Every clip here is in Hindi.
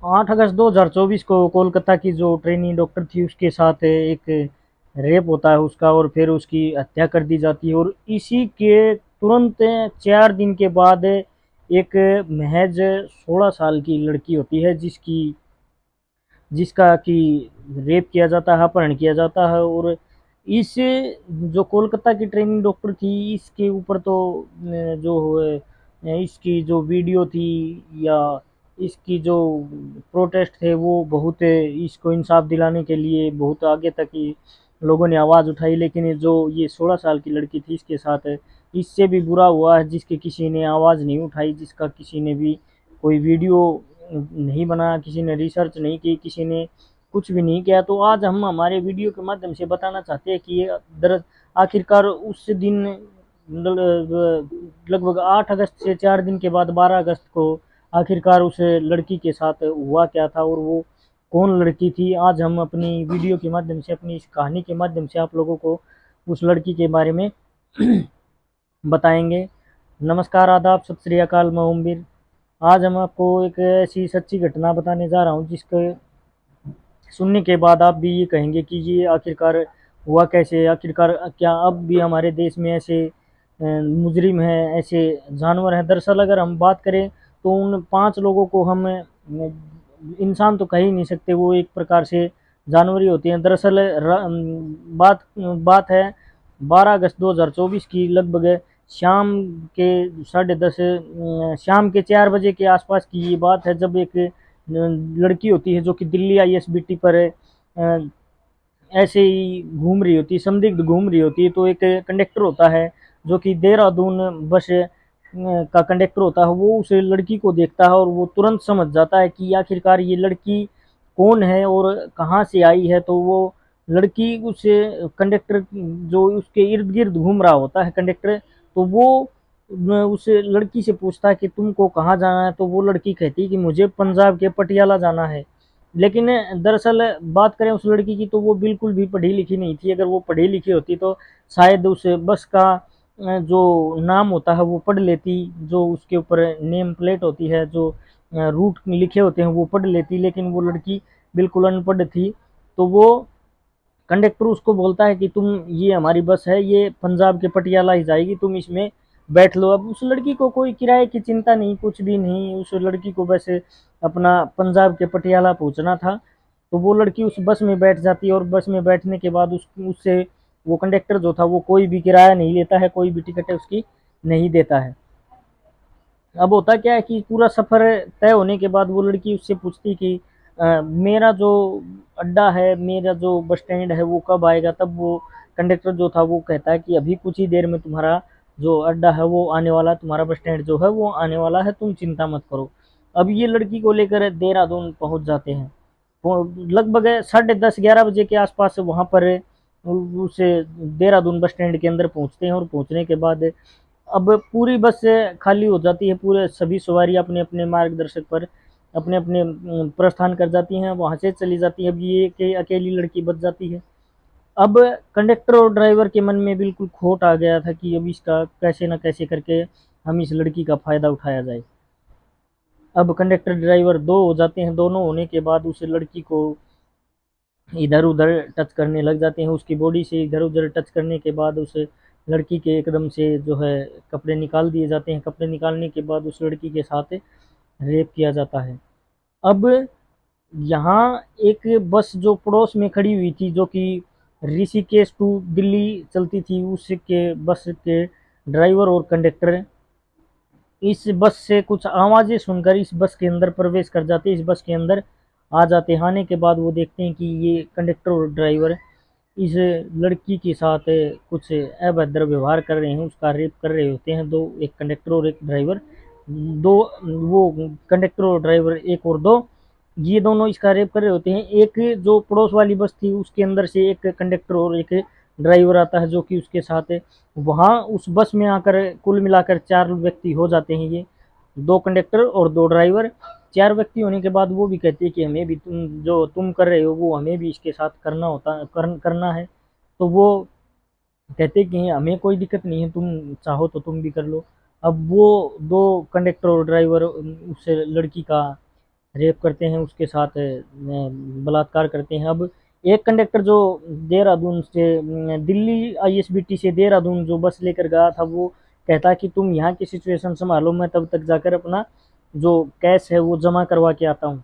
8 अगस्त 2024 को कोलकाता की जो ट्रेनी डॉक्टर थी उसके साथ एक रेप होता है उसका, और फिर उसकी हत्या कर दी जाती है। और इसी के तुरंत 4 दिन के बाद एक महज 16 साल की लड़की होती है जिसका कि रेप किया जाता है, अपहरण किया जाता है। और इस जो कोलकाता की ट्रेनिंग डॉक्टर थी इसके ऊपर तो जो इसकी जो वीडियो थी या इसकी जो प्रोटेस्ट थे वो बहुत इसको इंसाफ दिलाने के लिए बहुत आगे तक ही लोगों ने आवाज़ उठाई। लेकिन ये 16 साल की लड़की थी इसके साथ इससे भी बुरा हुआ है, जिसके किसी ने आवाज़ नहीं उठाई, जिसका किसी ने भी कोई वीडियो नहीं बनाया, किसी ने रिसर्च नहीं की, किसी ने कुछ भी नहीं किया। तो आज हम हमारे वीडियो के माध्यम से बताना चाहते हैं कि ये आखिरकार उस दिन लगभग 8 अगस्त से 4 दिन के बाद 12 अगस्त को आखिरकार उस लड़की के साथ हुआ क्या था और वो कौन लड़की थी। आज हम अपनी वीडियो के माध्यम से, अपनी इस कहानी के माध्यम से आप लोगों को उस लड़की के बारे में बताएंगे। नमस्कार, आदाब, सत श्री अकाल, मैं ओमवीर। आज हम आपको एक ऐसी सच्ची घटना बताने जा रहा हूँ जिसके सुनने के बाद आप भी ये कहेंगे कि ये आखिरकार हुआ कैसे। आखिरकार क्या अब भी हमारे देश में ऐसे मुजरिम हैं, ऐसे जानवर हैं। दरअसल अगर हम बात करें तो उन 5 लोगों को हम इंसान तो कह ही नहीं सकते, वो एक प्रकार से जानवर ही होते हैं। दरअसल बात बात है 12 अगस्त 2024 की, लगभग शाम के 10:30 शाम के 4 बजे के आसपास की ये बात है, जब एक लड़की होती है जो कि दिल्ली आईएसबीटी पर ऐसे ही घूम रही होती है, संदिग्ध घूम रही होती है। तो एक कंडक्टर होता है जो कि देहरादून बस का कंडक्टर होता है, वो उस लड़की को देखता है और वो तुरंत समझ जाता है कि आखिरकार ये लड़की कौन है और कहाँ से आई है। तो वो लड़की उस कंडक्टर जो उसके इर्द गिर्द घूम रहा होता है कंडक्टर, तो वो उस लड़की से पूछता है कि तुमको कहाँ जाना है। तो वो लड़की कहती है कि मुझे पंजाब के पटियाला जाना है। लेकिन दरअसल बात करें उस लड़की की तो वो बिल्कुल भी पढ़ी लिखी नहीं थी। अगर वो पढ़ी लिखी होती तो शायद उस बस का जो नाम होता है वो पढ़ लेती, जो उसके ऊपर नेम प्लेट होती है, जो रूट लिखे होते हैं वो पढ़ लेती। लेकिन वो लड़की बिल्कुल अनपढ़ थी। तो वो कंडक्टर उसको बोलता है कि तुम, ये हमारी बस है, ये पंजाब के पटियाला ही जाएगी, तुम इसमें बैठ लो। अब उस लड़की को कोई किराए की चिंता नहीं, कुछ भी नहीं। उस लड़की को बस अपना पंजाब के पटियाला पहुंचना था। तो वो लड़की उस बस में बैठ जाती है और बस में बैठने के बाद उससे वो कंडक्टर जो था वो कोई भी किराया नहीं लेता है, कोई भी टिकट है उसकी नहीं देता है। अब होता क्या है कि पूरा सफ़र तय होने के बाद वो लड़की उससे पूछती कि मेरा जो अड्डा है, मेरा जो बस स्टैंड है वो कब आएगा। तब वो कंडक्टर जो था वो कहता है कि अभी कुछ ही देर में तुम्हारा जो अड्डा है वो आने वाला, तुम्हारा बस स्टैंड जो है वो आने वाला है, तुम चिंता मत करो। अब ये लड़की को लेकर देहरादून पहुंच जाते हैं। वो लगभग 10:30-11 बजे के आसपास वहाँ पर उस देहरादून बस स्टैंड के अंदर पहुँचते हैं। और पहुँचने के बाद अब पूरी बस खाली हो जाती है, पूरे सभी सवारी अपने अपने मार्गदर्शक पर अपने अपने प्रस्थान कर जाती हैं, वहाँ से चली जाती है। अब ये कि अकेली लड़की बच जाती है। अब कंडक्टर और ड्राइवर के मन में बिल्कुल खोट आ गया था कि अब इसका कैसे न कैसे करके हम इस लड़की का फ़ायदा उठाया जाए। अब कंडक्टर ड्राइवर दो हो जाते हैं, दोनों होने के बाद उस लड़की को इधर उधर टच करने लग जाते हैं। उसकी बॉडी से इधर उधर टच करने के बाद उस लड़की के एकदम से जो है कपड़े निकाल दिए जाते हैं। कपड़े निकालने के बाद उस लड़की के साथ रेप किया जाता है। अब यहाँ एक बस जो पड़ोस में खड़ी हुई थी, जो कि ऋषिकेश टू दिल्ली चलती थी, उसके बस के ड्राइवर और कंडक्टर इस बस से कुछ आवाज़ें सुनकर इस बस के अंदर प्रवेश कर जाते, इस बस के अंदर आ जाते। आने के बाद वो देखते हैं कि ये कंडक्टर और ड्राइवर इस लड़की के साथ कुछ अभद्र व्यवहार कर रहे हैं, उसका रेप कर रहे होते हैं। दो, एक कंडक्टर और एक ड्राइवर, दो, वो कंडक्टर और ड्राइवर एक और दो, ये दोनों इसका रेप कर रहे होते हैं। एक जो पड़ोस वाली बस थी उसके अंदर से एक कंडक्टर और एक ड्राइवर आता है जो कि उसके साथ वहाँ उस बस में आकर कुल मिलाकर 4 व्यक्ति हो जाते हैं। ये 2 कंडक्टर और 2 ड्राइवर, 4 व्यक्ति होने के बाद वो भी कहते हैं कि हमें भी तुम कर रहे हो वो हमें भी इसके साथ करना है। तो वो कहते हैं कि हमें कोई दिक्कत नहीं है, तुम चाहो तो तुम भी कर लो। अब वो 2 कंडक्टर और ड्राइवर उस लड़की का रेप करते हैं, उसके साथ बलात्कार करते हैं। अब एक कंडक्टर जो देहरादून से दिल्ली आईएसबीटी से देहरादून जो बस लेकर गया था, वो कहता कि तुम यहाँ की सिचुएशन संभालो, मैं तब तक जाकर अपना जो कैश है वो जमा करवा के आता हूँ।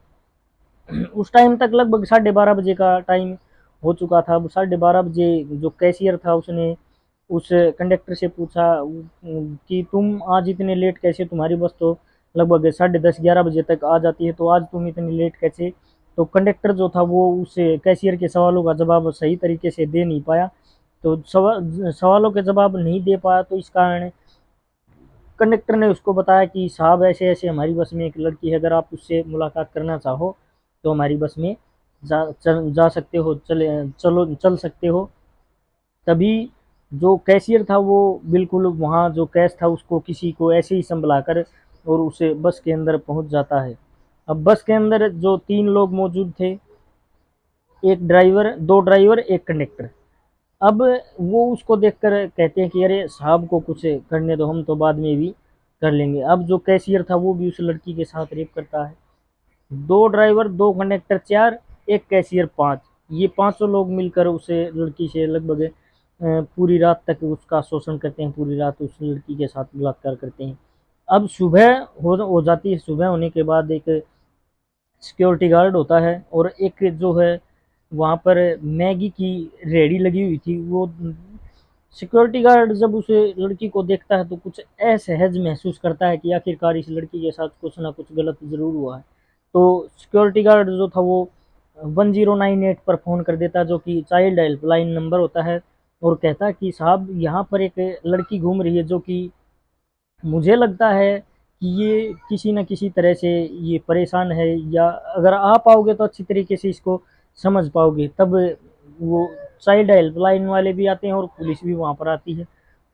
उस टाइम तक लगभग 12:30 बजे का टाइम हो चुका था। अब 12:30 बजे जो कैशियर था उसने उस कंडक्टर से पूछा कि तुम आज इतने लेट कैसे, तुम्हारी बस तो लगभग 10:30-11 बजे तक आ जाती है, तो आज तुम इतने लेट कैसे। तो कंडक्टर जो था वो उस कैशियर के सवालों का जवाब सही तरीके से दे नहीं पाया। तो सवालों के जवाब नहीं दे पाया, तो इस कारण कंडक्टर ने उसको बताया कि साहब ऐसे ऐसे हमारी बस में एक लड़की है, अगर आप उससे मुलाकात करना चाहो तो हमारी बस में जा सकते हो, चल सकते हो। तभी जो कैशियर था वो बिल्कुल वहाँ जो कैश था उसको किसी को ऐसे ही संभला कर और उसे बस के अंदर पहुंच जाता है। अब बस के अंदर जो 3 लोग मौजूद थे, एक ड्राइवर, 2 ड्राइवर, एक कंडक्टर। अब वो उसको देखकर कहते हैं कि अरे साहब को कुछ करने दो, हम तो बाद में भी कर लेंगे। अब जो कैशियर था वो भी उस लड़की के साथ रेप करता है। 2 ड्राइवर, 2 कंडक्टर, 4, एक कैशियर, 5, ये पांचों लोग मिलकर उसे लड़की से लगभग पूरी रात तक उसका शोषण करते हैं, पूरी रात उस लड़की के साथ बलात्कार करते हैं। अब सुबह हो जाती है। सुबह होने के बाद एक सिक्योरिटी गार्ड होता है और एक जो है वहाँ पर मैगी की रेहड़ी लगी हुई थी, वो सिक्योरिटी गार्ड जब उस लड़की को देखता है तो कुछ असहज महसूस करता है कि आखिरकार इस लड़की के साथ कुछ ना कुछ गलत ज़रूर हुआ है। तो सिक्योरिटी गार्ड जो था वो 1098 पर फ़ोन कर देता, जो कि चाइल्ड हेल्पलाइन नंबर होता है, और कहता है कि साहब यहाँ पर एक लड़की घूम रही है जो कि मुझे लगता है कि ये किसी न किसी तरह से ये परेशान है, या अगर आप आओगे तो अच्छी तरीके से इसको समझ पाओगे। तब वो चाइल्ड हेल्पलाइन वाले भी आते हैं और पुलिस भी वहाँ पर आती है।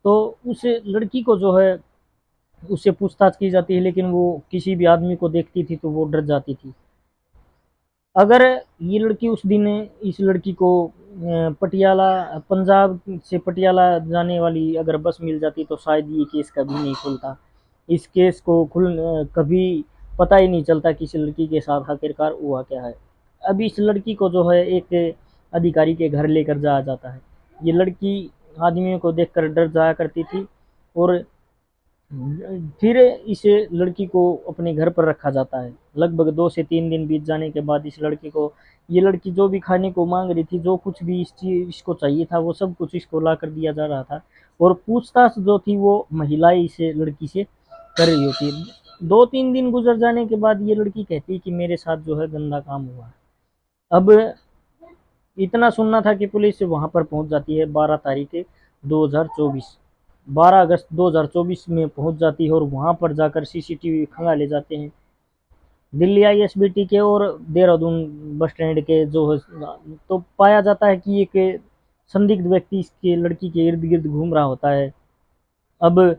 तो उस लड़की को जो है उससे पूछताछ की जाती है, लेकिन वो किसी भी आदमी को देखती थी तो वो डर जाती थी। अगर ये लड़की उस दिन इस लड़की को पटियाला, पंजाब से पटियाला जाने वाली अगर बस मिल जाती तो शायद ये केस कभी नहीं खुलता। इस केस को कभी पता ही नहीं चलता कि इस लड़की के साथ आखिरकार हुआ क्या है। अब इस लड़की को जो है एक अधिकारी के घर लेकर जाया जाता है। ये लड़की आदमियों को देखकर डर जाया करती थी, और फिर इस लड़की को अपने घर पर रखा जाता है। लगभग 2 से 3 दिन बीत जाने के बाद इस लड़की को, ये लड़की जो भी खाने को मांग रही थी, जो कुछ भी इसको चाहिए था, वो सब कुछ इसको ला कर दिया जा रहा था। और पूछताछ जो थी वो महिलाएं इस लड़की से कर रही होती है। 2-3 दिन गुजर जाने के बाद ये लड़की कहती है कि मेरे साथ जो है गंदा काम हुआ। अब इतना सुनना था कि पुलिस वहां पर पहुंच जाती है। 12 तारीख 2024, 12 अगस्त 2024 में पहुंच जाती है, और वहां पर जाकर सीसीटीवी खंगाले जाते हैं दिल्ली आईएसबीटी के और देहरादून बस स्टैंड के जो है। तो पाया जाता है कि एक संदिग्ध व्यक्ति इसके लड़की के इर्द गिर्द घूम रहा होता है। अब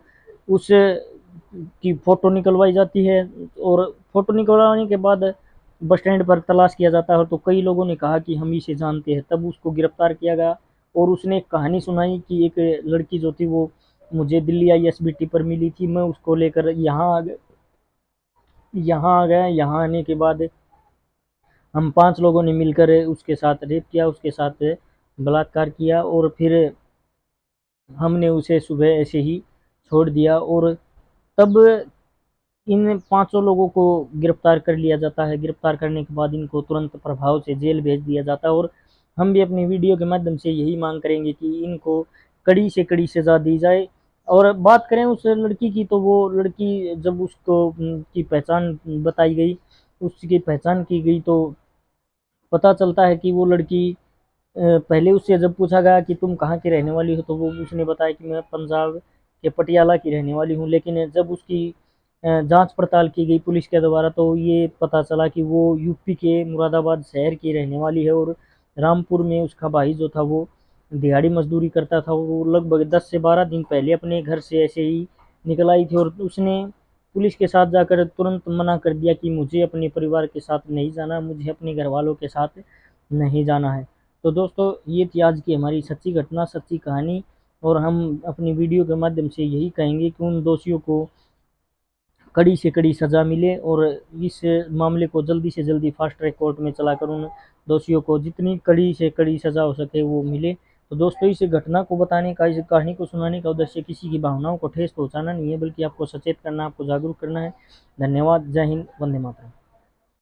उस की फोटो निकलवाई जाती है, और फोटो निकलवाने के बाद बस स्टैंड पर तलाश किया जाता है। तो कई लोगों ने कहा कि हम इसे जानते हैं, तब उसको गिरफ्तार किया गया। और उसने एक कहानी सुनाई कि एक लड़की जो थी वो मुझे दिल्ली आईएसबीटी पर मिली थी, मैं उसको लेकर यहाँ आ गया। यहाँ आने के बाद हम 5 लोगों ने मिलकर उसके साथ रेप किया, उसके साथ बलात्कार किया, और फिर हमने उसे सुबह ऐसे ही छोड़ दिया। और तब इन 5 लोगों को गिरफ्तार कर लिया जाता है। गिरफ्तार करने के बाद इनको तुरंत प्रभाव से जेल भेज दिया जाता है। और हम भी अपनी वीडियो के माध्यम से यही मांग करेंगे कि इनको कड़ी से कड़ी सज़ा दी जाए। और बात करें उस लड़की की, तो वो लड़की जब उसको की पहचान बताई गई, उसकी पहचान की गई, तो पता चलता है कि वो लड़की पहले उससे जब पूछा गया कि तुम कहाँ की रहने वाली हो, तो वो उसने बताया कि मैं पंजाब के पटियाला की रहने वाली हूँ। लेकिन जब उसकी जांच पड़ताल की गई पुलिस के द्वारा, तो ये पता चला कि वो यूपी के मुरादाबाद शहर की रहने वाली है, और रामपुर में उसका भाई जो था वो दिहाड़ी मजदूरी करता था। वो लगभग 10 से 12 दिन पहले अपने घर से ऐसे ही निकल आई थी, और उसने पुलिस के साथ जाकर तुरंत मना कर दिया कि मुझे अपने परिवार के साथ नहीं जाना, मुझे अपने घर वालों के साथ नहीं जाना है। तो दोस्तों ये थी आज की हमारी सच्ची घटना, सच्ची कहानी। और हम अपनी वीडियो के माध्यम से यही कहेंगे कि उन दोषियों को कड़ी से कड़ी सज़ा मिले और इस मामले को जल्दी से जल्दी फास्ट ट्रैक कोर्ट में चलाकर उन दोषियों को जितनी कड़ी से कड़ी सज़ा हो सके वो मिले। तो दोस्तों, इस घटना को बताने का, इस कहानी को सुनाने का उद्देश्य किसी की भावनाओं को ठेस पहुंचाना नहीं है, बल्कि आपको सचेत करना, आपको जागरूक करना है। धन्यवाद। जय हिंद। वंदे मातरम।